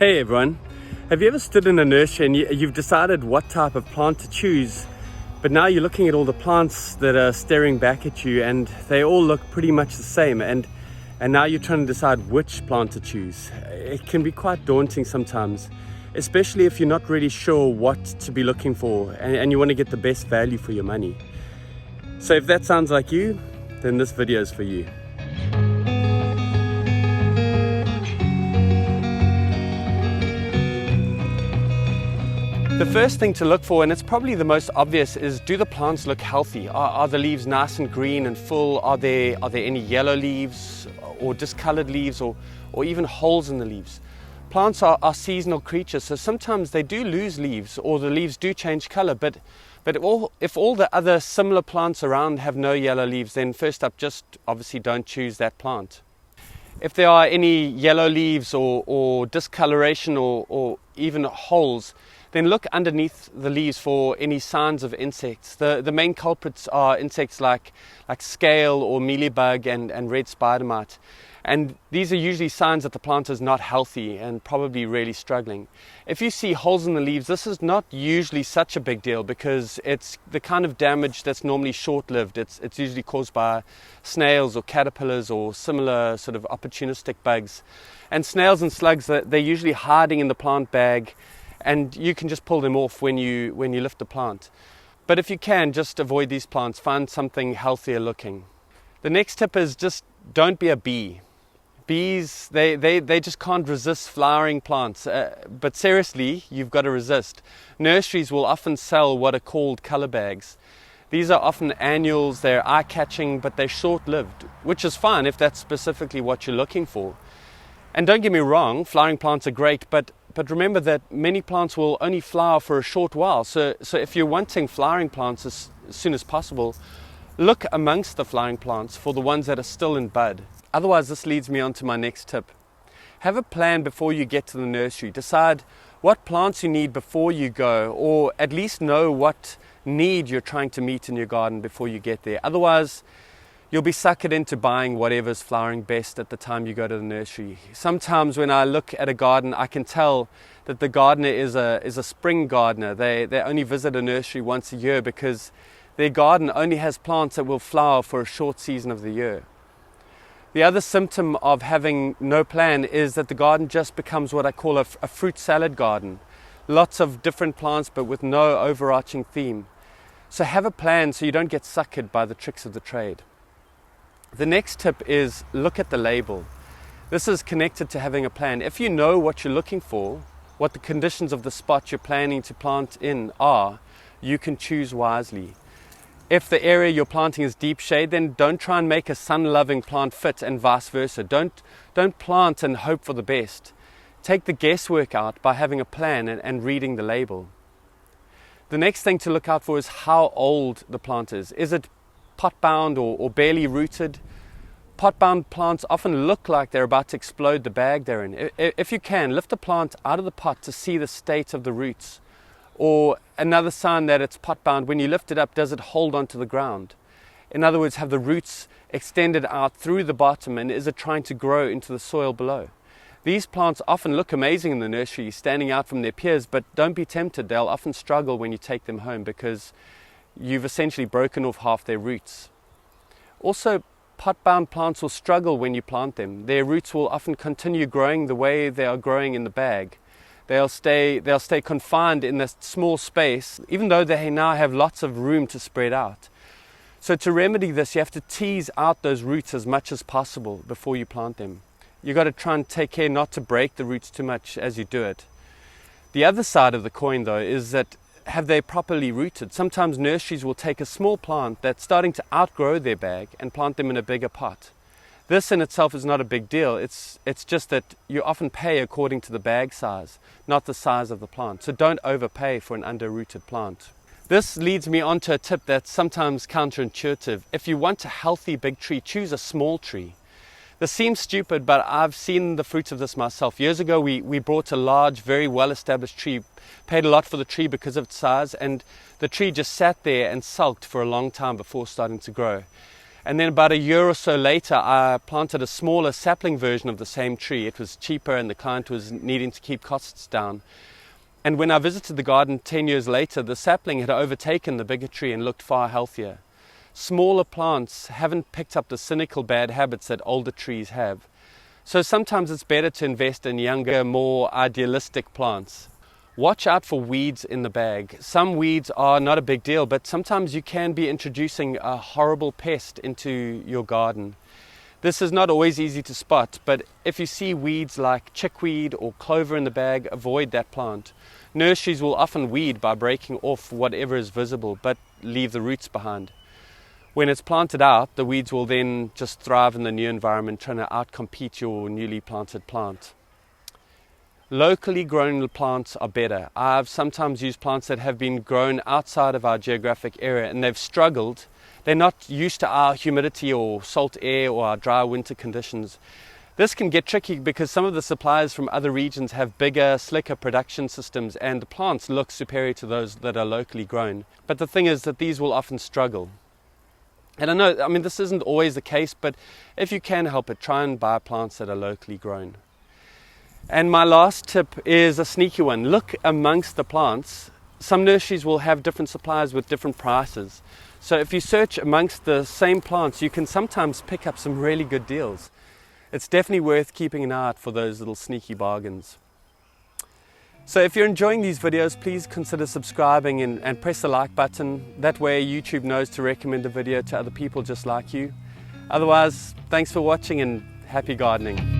Hey everyone, have you ever stood in a nursery and you've decided what type of plant to choose, but now you're looking at all the plants that are staring back at you and they all look pretty much the same, and now you're trying to decide which plant to choose. It can be quite daunting sometimes, especially if you're not really sure what to be looking for and you want to get the best value for your money. So if that sounds like you, then this video is for you. The first thing to look for, and it's probably the most obvious, is do the plants look healthy? Are the leaves nice and green and full? Are there any yellow leaves or discolored leaves or even holes in the leaves? Plants are seasonal creatures, so sometimes they do lose leaves or the leaves do change color, but if all the other similar plants around have no yellow leaves, then first up, just obviously don't choose that plant. If there are any yellow leaves or discoloration or even holes, then look underneath the leaves for any signs of insects. The main culprits are insects like scale or mealybug and red spider mite. And these are usually signs that the plant is not healthy and probably really struggling. If you see holes in the leaves, this is not usually such a big deal because it's the kind of damage that's normally short-lived. It's usually caused by snails or caterpillars or similar sort of opportunistic bugs. And snails and slugs, they're usually hiding in the plant bag, and you can just pull them off when you lift the plant. But if you can, just avoid these plants. Find something healthier looking. The next tip is just don't be a bee. Bees, they just can't resist flowering plants. But seriously, you've got to resist. Nurseries will often sell what are called color bags. These are often annuals, they're eye-catching, but they're short-lived, which is fine if that's specifically what you're looking for. And don't get me wrong, flowering plants are great, but remember that many plants will only flower for a short while. So if you're wanting flowering plants as soon as possible, look amongst the flowering plants for the ones that are still in bud. Otherwise, this leads me on to my next tip. Have a plan before you get to the nursery. Decide what plants you need before you go, or at least know what need you're trying to meet in your garden before you get there. Otherwise, you'll be suckered into buying whatever's flowering best at the time you go to the nursery. Sometimes when I look at a garden, I can tell that the gardener is a spring gardener. They only visit a nursery once a year because their garden only has plants that will flower for a short season of the year. The other symptom of having no plan is that the garden just becomes what I call a fruit salad garden. Lots of different plants but with no overarching theme. So have a plan so you don't get suckered by the tricks of the trade. The next tip is look at the label. This is connected to having a plan. If you know what you're looking for, what the conditions of the spot you're planning to plant in are, you can choose wisely. If the area you're planting is deep shade, then don't try and make a sun-loving plant fit and vice versa. Don't plant and hope for the best. Take the guesswork out by having a plan and reading the label. The next thing to look out for is how old the plant is. Is it pot-bound or barely rooted? Pot-bound plants often look like they're about to explode the bag they're in. If you can, lift the plant out of the pot to see the state of the roots. Or another sign that it's pot-bound, when you lift it up, does it hold onto the ground? In other words, have the roots extended out through the bottom, and is it trying to grow into the soil below? These plants often look amazing in the nursery, standing out from their peers, but don't be tempted. They'll often struggle when you take them home because you've essentially broken off half their roots. Also, pot-bound plants will struggle when you plant them. Their roots will often continue growing the way they are growing in the bag. They'll stay confined in this small space, even though they now have lots of room to spread out. So to remedy this, you have to tease out those roots as much as possible before you plant them. You've got to try and take care not to break the roots too much as you do it. The other side of the coin, though, is that have they properly rooted? Sometimes nurseries will take a small plant that's starting to outgrow their bag and plant them in a bigger pot. This in itself is not a big deal. It's just that you often pay according to the bag size, not the size of the plant. So don't overpay for an under-rooted plant. This leads me on to a tip that's sometimes counterintuitive. If you want a healthy big tree, choose a small tree. This seems stupid, but I've seen the fruits of this myself. Years ago, we bought a large, very well-established tree, paid a lot for the tree because of its size, and the tree just sat there and sulked for a long time before starting to grow. And then about a year or so later, I planted a smaller sapling version of the same tree. It was cheaper and the client was needing to keep costs down. And when I visited the garden 10 years later, the sapling had overtaken the bigger tree and looked far healthier. Smaller plants haven't picked up the cynical bad habits that older trees have. So sometimes it's better to invest in younger, more idealistic plants. Watch out for weeds in the bag. Some weeds are not a big deal, but sometimes you can be introducing a horrible pest into your garden. This is not always easy to spot, but if you see weeds like chickweed or clover in the bag, avoid that plant. Nurseries will often weed by breaking off whatever is visible, but leave the roots behind. When it's planted out, the weeds will then just thrive in the new environment, trying to outcompete your newly planted plant. Locally grown plants are better. I've sometimes used plants that have been grown outside of our geographic area and they've struggled. They're not used to our humidity or salt air or our dry winter conditions. This can get tricky because some of the suppliers from other regions have bigger, slicker production systems and the plants look superior to those that are locally grown. But the thing is that these will often struggle. And I mean, this isn't always the case, but if you can help it, try and buy plants that are locally grown. And my last tip is a sneaky one. Look amongst the plants. Some nurseries will have different suppliers with different prices. So if you search amongst the same plants, you can sometimes pick up some really good deals. It's definitely worth keeping an eye out for those little sneaky bargains. So if you're enjoying these videos, please consider subscribing and press the like button. That way YouTube knows to recommend the video to other people just like you. Otherwise, thanks for watching and happy gardening.